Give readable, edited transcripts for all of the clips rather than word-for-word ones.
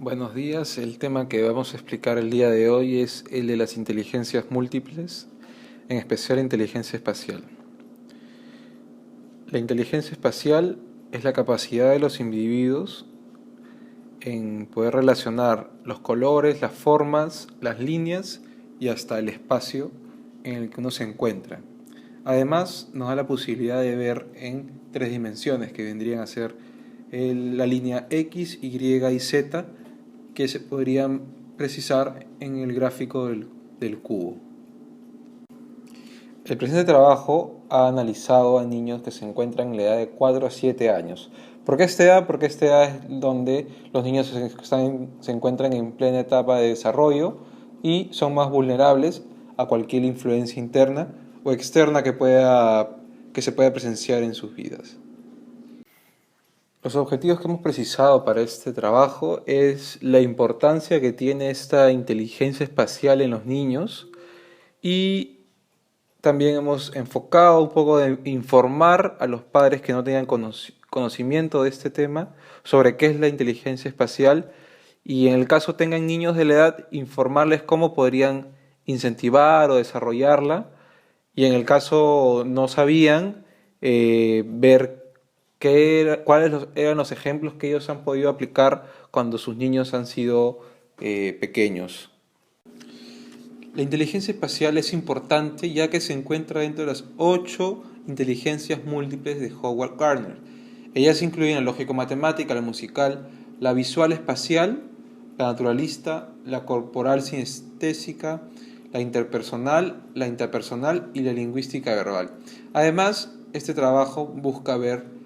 Buenos días, el tema que vamos a explicar el día de hoy es el de las inteligencias múltiples, en especial la inteligencia espacial. La inteligencia espacial es la capacidad de los individuos en poder relacionar los colores, las formas, las líneas y hasta el espacio en el que uno se encuentra. Además, nos da la posibilidad de ver en tres dimensiones, que vendrían a ser la línea X, Y y Z, que se podrían precisar en el gráfico del cubo. El presente trabajo ha analizado a niños que se encuentran en la edad de 4 a 7 años. ¿Por qué esta edad? Porque esta edad es donde los niños se encuentran en plena etapa de desarrollo y son más vulnerables a cualquier influencia interna o externa que se pueda presenciar en sus vidas. Los objetivos que hemos precisado para este trabajo es la importancia que tiene esta inteligencia espacial en los niños y también hemos enfocado un poco de informar a los padres que no tengan conocimiento de este tema sobre qué es la inteligencia espacial y en el caso tengan niños de la edad, informarles cómo podrían incentivar o desarrollarla y en el caso no sabían, ver cuáles eran los ejemplos que ellos han podido aplicar cuando sus niños han sido pequeños. La inteligencia espacial es importante ya que se encuentra dentro de las 8 inteligencias múltiples de Howard Gardner. Ellas incluyen la lógico-matemática, la musical, la visual espacial, la naturalista, la corporal sinestésica, la interpersonal y la lingüística verbal. Además, este trabajo busca ver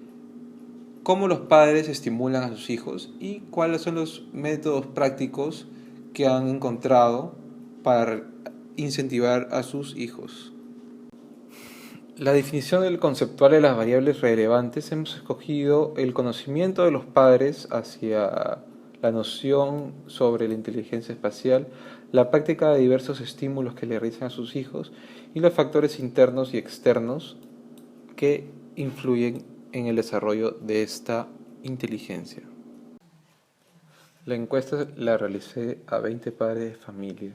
cómo los padres estimulan a sus hijos y cuáles son los métodos prácticos que han encontrado para incentivar a sus hijos. La definición del conceptual de las variables relevantes hemos escogido el conocimiento de los padres hacia la noción sobre la inteligencia espacial, la práctica de diversos estímulos que le realizan a sus hijos y los factores internos y externos que influyen en el desarrollo de esta inteligencia. La encuesta la realicé a 20 padres de familia,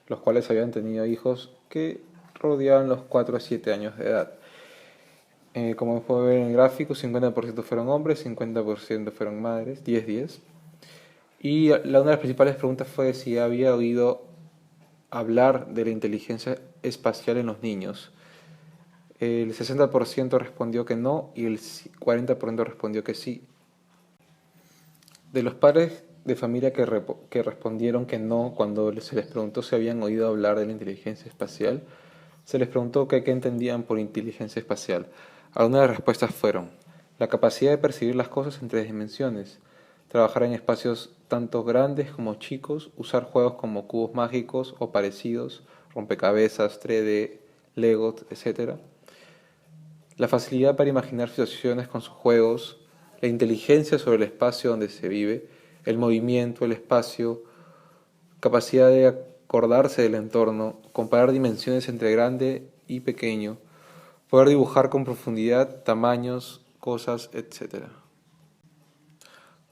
los cuales habían tenido hijos que rodeaban los 4 a 7 años de edad. Como puede ver en el gráfico, 50% fueron hombres, 50% fueron madres, 10-10. Y una de las principales preguntas fue si había oído hablar de la inteligencia espacial en los niños. El 60% respondió que no y el 40% respondió que sí. De los padres de familia que respondieron que no cuando se les preguntó si habían oído hablar de la inteligencia espacial, se les preguntó qué entendían por inteligencia espacial. Algunas de las respuestas fueron la capacidad de percibir las cosas en 3 dimensiones, trabajar en espacios tanto grandes como chicos, usar juegos como cubos mágicos o parecidos, rompecabezas, 3D, Legos, etc. La facilidad para imaginar situaciones con sus juegos, la inteligencia sobre el espacio donde se vive, el movimiento, el espacio, capacidad de acordarse del entorno, comparar dimensiones entre grande y pequeño, poder dibujar con profundidad, tamaños, cosas, etc.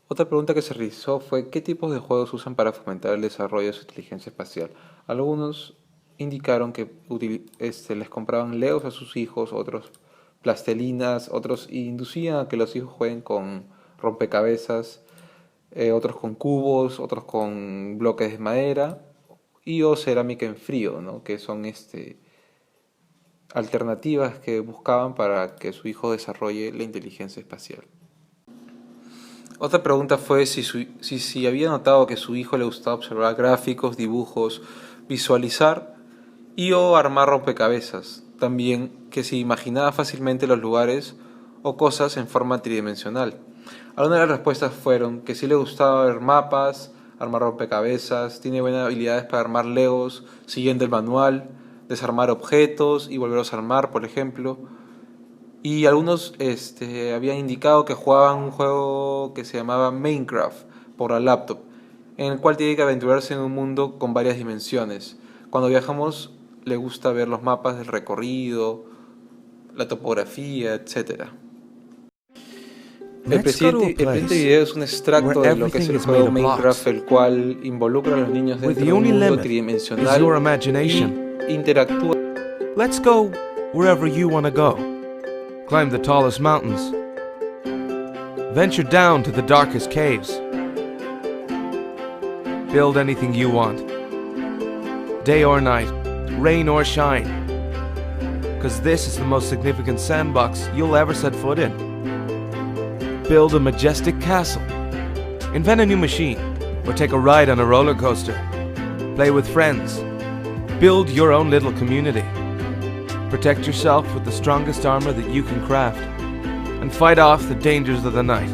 Otra pregunta que se realizó fue ¿qué tipos de juegos usan para fomentar el desarrollo de su inteligencia espacial? Algunos indicaron que les compraban Legos a sus hijos, otros plastelinas, otros inducían a que los hijos jueguen con rompecabezas, otros con cubos, otros con bloques de madera y o cerámica en frío, ¿no? Que son alternativas que buscaban para que su hijo desarrolle la inteligencia espacial. Otra pregunta fue si había notado que a su hijo le gustaba observar gráficos, dibujos, visualizar y o armar rompecabezas. También que si imaginaba fácilmente los lugares o cosas en forma tridimensional. Algunas de las respuestas fueron que sí le gustaba ver mapas, armar rompecabezas, tiene buenas habilidades para armar legos siguiendo el manual, desarmar objetos y volverlos a armar, por ejemplo. Y algunos habían indicado que jugaban un juego que se llamaba Minecraft por la laptop, en el cual tiene que aventurarse en un mundo con varias dimensiones. Cuando viajamos le gusta ver los mapas del recorrido, la topografía, etc. El presente video es un extracto de lo que es el juego Minecraft, el cual involucra a los niños dentro de un mundo tridimensional y interactúa. Let's go wherever you want to go. Climb the tallest mountains. Venture down to the darkest caves. Build anything you want. Day or night, rain or shine. Because this is the most significant sandbox you'll ever set foot in. Build a majestic castle. Invent a new machine. Or take a ride on a roller coaster. Play with friends. Build your own little community. Protect yourself with the strongest armor that you can craft. And fight off the dangers of the night.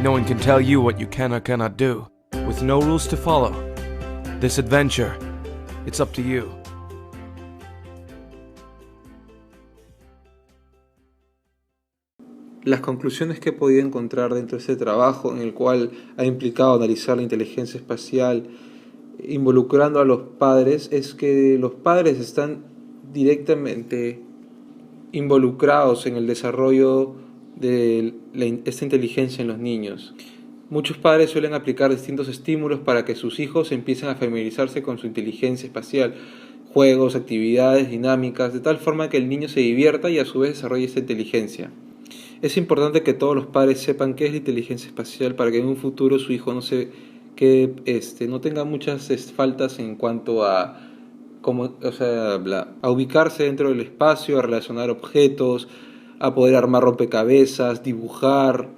No one can tell you what you can or cannot do. With no rules to follow. This adventure, it's up to you. Las conclusiones que he podido encontrar dentro de este trabajo, en el cual ha implicado analizar la inteligencia espacial, involucrando a los padres, es que los padres están directamente involucrados en el desarrollo de esta inteligencia en los niños. Muchos padres suelen aplicar distintos estímulos para que sus hijos empiecen a familiarizarse con su inteligencia espacial, juegos, actividades, dinámicas, de tal forma que el niño se divierta y a su vez desarrolle esta inteligencia. Es importante que todos los padres sepan qué es la inteligencia espacial para que en un futuro su hijo no tenga muchas faltas en cuanto a a ubicarse dentro del espacio, a relacionar objetos, a poder armar rompecabezas, dibujar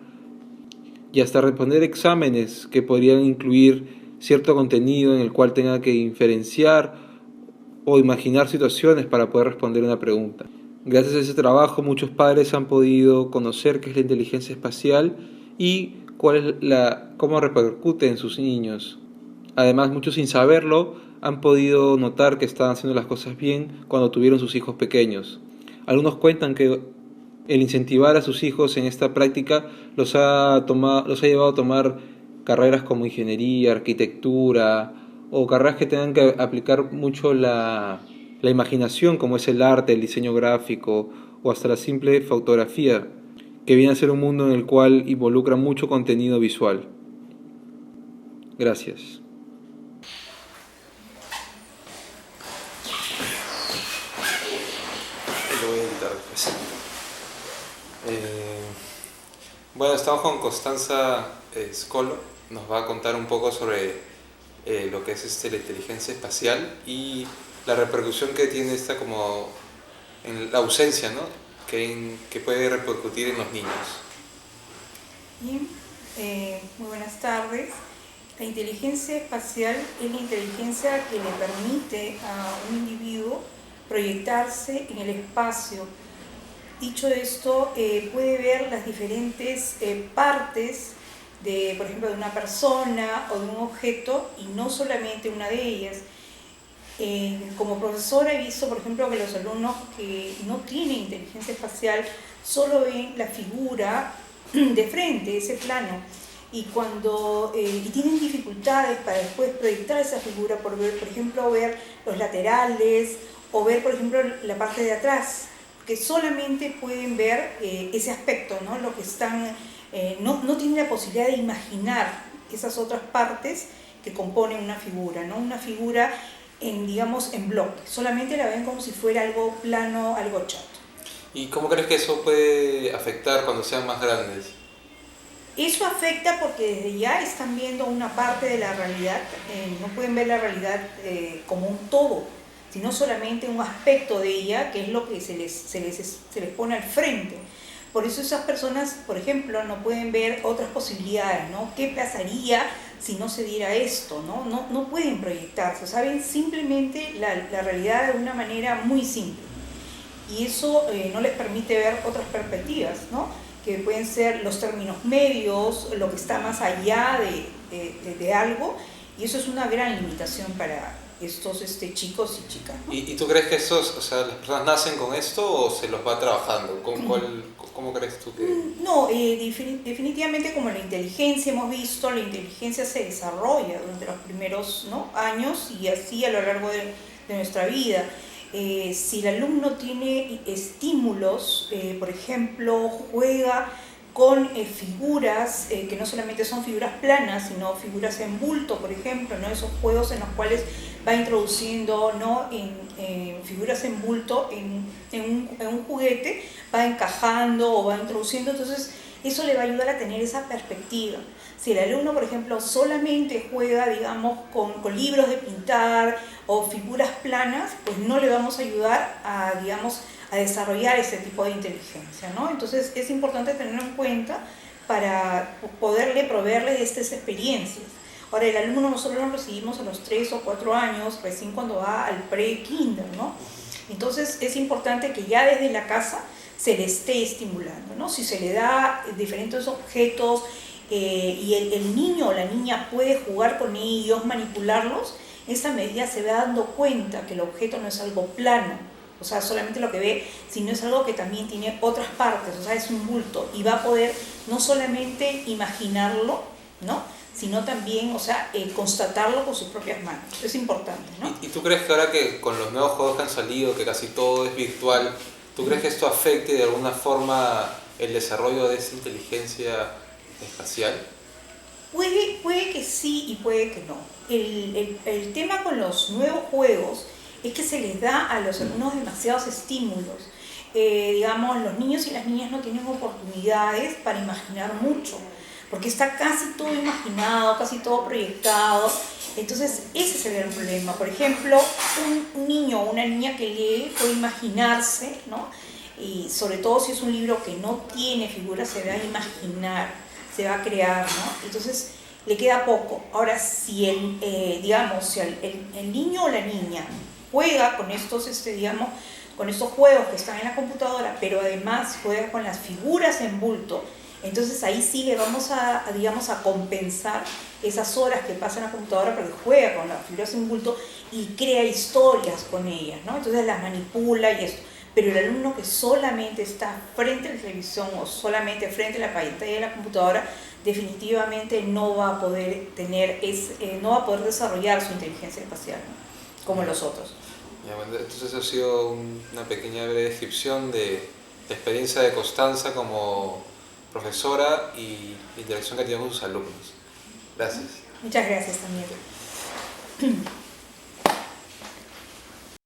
y hasta responder exámenes que podrían incluir cierto contenido en el cual tenga que inferenciar o imaginar situaciones para poder responder una pregunta. Gracias a ese trabajo, muchos padres han podido conocer qué es la inteligencia espacial y cómo repercute en sus niños. Además, muchos sin saberlo han podido notar que estaban haciendo las cosas bien cuando tuvieron sus hijos pequeños. Algunos cuentan que el incentivar a sus hijos en esta práctica los ha llevado a tomar carreras como ingeniería, arquitectura o carreras que tengan que aplicar mucho la imaginación, como es el arte, el diseño gráfico o hasta la simple fotografía, que viene a ser un mundo en el cual involucra mucho contenido visual. Gracias. Lo voy a editar después. Bueno, estamos con Constanza Scolo, nos va a contar un poco sobre lo que es la inteligencia espacial y la repercusión que tiene esta como en la ausencia, ¿no? que puede repercutir en los niños. Bien, muy buenas tardes. La inteligencia espacial es la inteligencia que le permite a un individuo proyectarse en el espacio. Dicho esto, puede ver las diferentes partes por ejemplo, de una persona o de un objeto y no solamente una de ellas. Como profesora he visto, por ejemplo, que los alumnos que no tienen inteligencia espacial solo ven la figura de frente, ese plano, y tienen dificultades para después proyectar esa figura por ejemplo, ver los laterales o ver, por ejemplo, la parte de atrás, que solamente pueden ver ese aspecto, ¿no? Lo que están, no tienen la posibilidad de imaginar esas otras partes que componen una figura, ¿no? Una figura en bloque, solamente la ven como si fuera algo plano, algo chato. ¿Y cómo crees que eso puede afectar cuando sean más grandes? Eso afecta porque desde ya están viendo una parte de la realidad, no pueden ver la realidad como un todo, sino solamente un aspecto de ella, que es lo que se les pone al frente. Por eso esas personas, por ejemplo, no pueden ver otras posibilidades, ¿no? ¿Qué pasaría si no se diera esto? No pueden proyectarse, saben simplemente la realidad de una manera muy simple. Y eso no les permite ver otras perspectivas, ¿no? Que pueden ser los términos medios, lo que está más allá de algo, y eso es una gran limitación para estos chicos y chicas, ¿no? ¿Y tú crees que las personas nacen con esto o se los va trabajando? ¿Cómo crees tú que...? No, definitivamente como la inteligencia hemos visto, la inteligencia se desarrolla durante los primeros, ¿no?, años y así a lo largo de nuestra vida. Si el alumno tiene estímulos, por ejemplo, juega con figuras que no solamente son figuras planas, sino figuras en bulto, por ejemplo, ¿no? Esos juegos en los cuales va introduciendo, ¿no? Figuras en bulto en un juguete, va encajando o va introduciendo, entonces eso le va a ayudar a tener esa perspectiva. Si el alumno, por ejemplo, solamente juega, digamos, con libros de pintar o figuras planas, pues no le vamos a ayudar a, digamos, a desarrollar ese tipo de inteligencia, ¿no? Entonces es importante tenerlo en cuenta para poderle proveerle de estas experiencias. Ahora, el alumno nosotros lo recibimos a los 3 o 4 años, recién cuando va al pre-kinder, ¿no? Entonces es importante que ya desde la casa se le esté estimulando, ¿no? Si se le da diferentes objetos y el niño o la niña puede jugar con ellos, manipularlos, esa medida se va dando cuenta que el objeto no es algo plano, o sea, solamente lo que ve, sino es algo que también tiene otras partes, o sea, es un bulto, y va a poder no solamente imaginarlo, ¿no? Sino también, o sea, constatarlo con sus propias manos. Es importante, ¿no? ¿Y tú crees que ahora que con los nuevos juegos que han salido, que casi todo es virtual, tú crees que esto afecte de alguna forma el desarrollo de esa inteligencia espacial? Puede que sí y puede que no. El tema con los nuevos juegos es que se les da a los alumnos demasiados estímulos. Digamos, los niños y las niñas no tienen oportunidades para imaginar mucho, porque está casi todo imaginado, casi todo proyectado. Entonces ese es el gran problema. Por ejemplo, un niño o una niña que lee puede imaginarse, ¿no? Y sobre todo si es un libro que no tiene figuras, se va a imaginar, se va a crear, ¿no? Entonces le queda poco. Ahora, si digamos, si el niño o la niña juega con estos, digamos, con estos juegos que están en la computadora, pero además juega con las figuras en bulto, entonces ahí sí le vamos digamos, a compensar esas horas que pasa en la computadora porque juega con las figuras en bulto y crea historias con ellas, ¿no? Entonces las manipula y esto. Pero el alumno que solamente está frente a la televisión o solamente frente a la pantalla de la computadora, definitivamente no va a poder no va a poder desarrollar su inteligencia espacial, ¿no? Como los otros. Ya, bueno, entonces ha sido una pequeña breve descripción de la experiencia de Constanza como profesora y la interacción que tiene con sus alumnos. Gracias. Muchas gracias también.